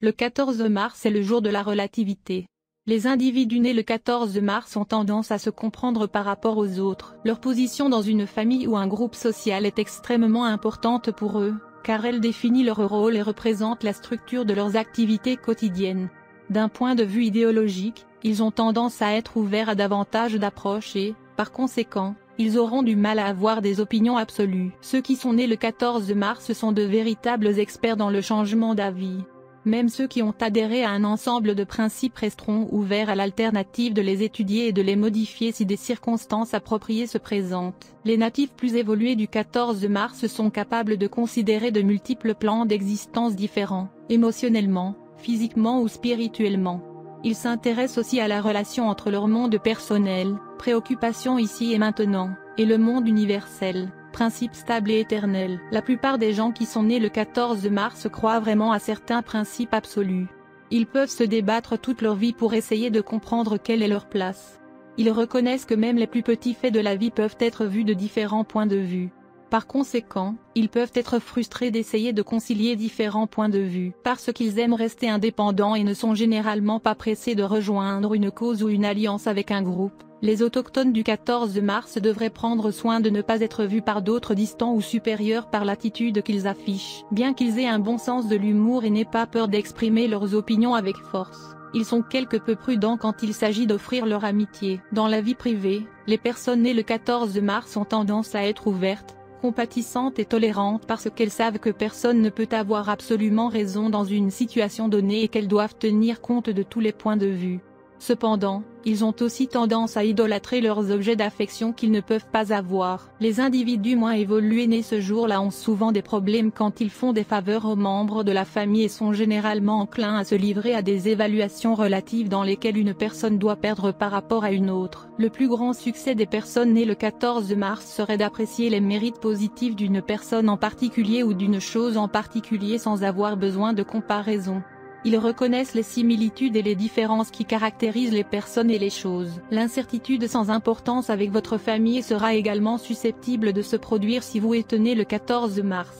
Le 14 mars est le jour de la relativité. Les individus nés le 14 mars ont tendance à se comprendre par rapport aux autres. Leur position dans une famille ou un groupe social est extrêmement importante pour eux, car elle définit leur rôle et représente la structure de leurs activités quotidiennes. D'un point de vue idéologique, ils ont tendance à être ouverts à davantage d'approches et, par conséquent, ils auront du mal à avoir des opinions absolues. Ceux qui sont nés le 14 mars sont de véritables experts dans le changement d'avis. Même ceux qui ont adhéré à un ensemble de principes resteront ouverts à l'alternative de les étudier et de les modifier si des circonstances appropriées se présentent. Les natifs plus évolués du 14 mars sont capables de considérer de multiples plans d'existence différents, émotionnellement, physiquement ou spirituellement. Ils s'intéressent aussi à la relation entre leur monde personnel, préoccupations ici et maintenant, et le monde universel, principe stable et éternel. La plupart des gens qui sont nés le 14 mars croient vraiment à certains principes absolus. Ils peuvent se débattre toute leur vie pour essayer de comprendre quelle est leur place. Ils reconnaissent que même les plus petits faits de la vie peuvent être vus de différents points de vue. Par conséquent, ils peuvent être frustrés d'essayer de concilier différents points de vue. Parce qu'ils aiment rester indépendants et ne sont généralement pas pressés de rejoindre une cause ou une alliance avec un groupe, les autochtones du 14 mars devraient prendre soin de ne pas être vus par d'autres distants ou supérieurs par l'attitude qu'ils affichent. Bien qu'ils aient un bon sens de l'humour et n'aient pas peur d'exprimer leurs opinions avec force, ils sont quelque peu prudents quand il s'agit d'offrir leur amitié. Dans la vie privée, les personnes nées le 14 mars ont tendance à être ouvertes, compatissantes et tolérantes parce qu'elles savent que personne ne peut avoir absolument raison dans une situation donnée et qu'elles doivent tenir compte de tous les points de vue. Cependant, ils ont aussi tendance à idolâtrer leurs objets d'affection qu'ils ne peuvent pas avoir. Les individus moins évolués nés ce jour-là ont souvent des problèmes quand ils font des faveurs aux membres de la famille et sont généralement enclins à se livrer à des évaluations relatives dans lesquelles une personne doit perdre par rapport à une autre. Le plus grand succès des personnes nées le 14 mars serait d'apprécier les mérites positifs d'une personne en particulier ou d'une chose en particulier sans avoir besoin de comparaison. Ils reconnaissent les similitudes et les différences qui caractérisent les personnes et les choses. L'incertitude sans importance avec votre famille sera également susceptible de se produire si vous êtes né le 14 mars.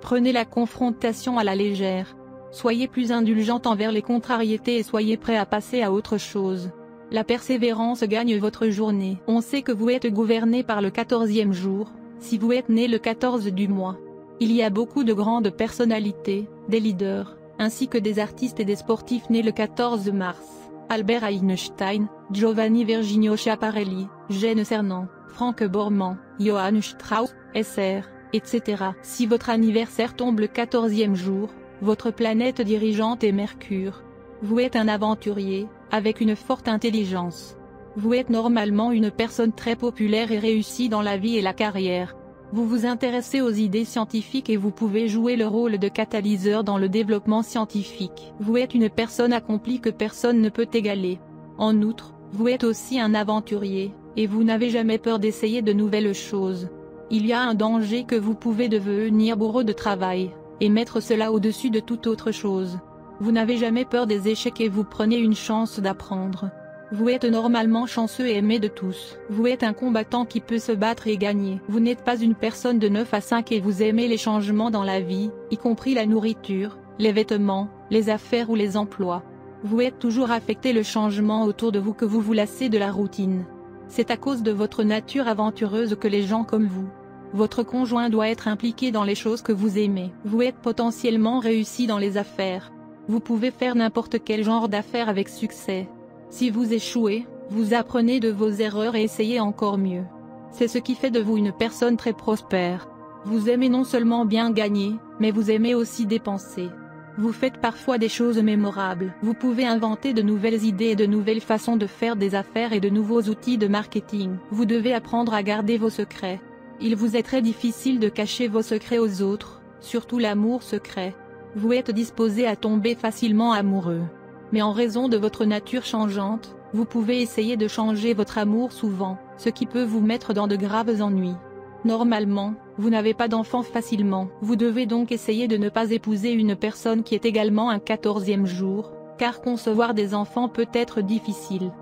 Prenez la confrontation à la légère. Soyez plus indulgente envers les contrariétés et soyez prêt à passer à autre chose. La persévérance gagne votre journée. On sait que vous êtes gouverné par le 14e jour, si vous êtes né le 14 du mois. Il y a beaucoup de grandes personnalités, des leaders, ainsi que des artistes et des sportifs nés le 14 mars. Albert Einstein, Giovanni Virginio Schiaparelli, Gene Cernan, Frank Borman, Johann Strauss, Sr., etc. Si votre anniversaire tombe le 14e jour, votre planète dirigeante est Mercure. Vous êtes un aventurier, avec une forte intelligence. Vous êtes normalement une personne très populaire et réussie dans la vie et la carrière. Vous vous intéressez aux idées scientifiques et vous pouvez jouer le rôle de catalyseur dans le développement scientifique. Vous êtes une personne accomplie que personne ne peut égaler. En outre, vous êtes aussi un aventurier, et vous n'avez jamais peur d'essayer de nouvelles choses. Il y a un danger que vous pouvez devenir bourreau de travail, et mettre cela au-dessus de toute autre chose. Vous n'avez jamais peur des échecs et vous prenez une chance d'apprendre. Vous êtes normalement chanceux et aimé de tous. Vous êtes un combattant qui peut se battre et gagner. Vous n'êtes pas une personne de 9 à 5 et vous aimez les changements dans la vie, y compris la nourriture, les vêtements, les affaires ou les emplois. Vous êtes toujours affecté le changement autour de vous que vous vous lassez de la routine. C'est à cause de votre nature aventureuse que les gens comme vous. Votre conjoint doit être impliqué dans les choses que vous aimez. Vous êtes potentiellement réussi dans les affaires. Vous pouvez faire n'importe quel genre d'affaires avec succès. Si vous échouez, vous apprenez de vos erreurs et essayez encore mieux. C'est ce qui fait de vous une personne très prospère. Vous aimez non seulement bien gagner, mais vous aimez aussi dépenser. Vous faites parfois des choses mémorables. Vous pouvez inventer de nouvelles idées et de nouvelles façons de faire des affaires et de nouveaux outils de marketing. Vous devez apprendre à garder vos secrets. Il vous est très difficile de cacher vos secrets aux autres, surtout l'amour secret. Vous êtes disposé à tomber facilement amoureux. Mais en raison de votre nature changeante, vous pouvez essayer de changer votre amour souvent, ce qui peut vous mettre dans de graves ennuis. Normalement, vous n'avez pas d'enfants facilement. Vous devez donc essayer de ne pas épouser une personne qui est également un 14e jour, car concevoir des enfants peut être difficile.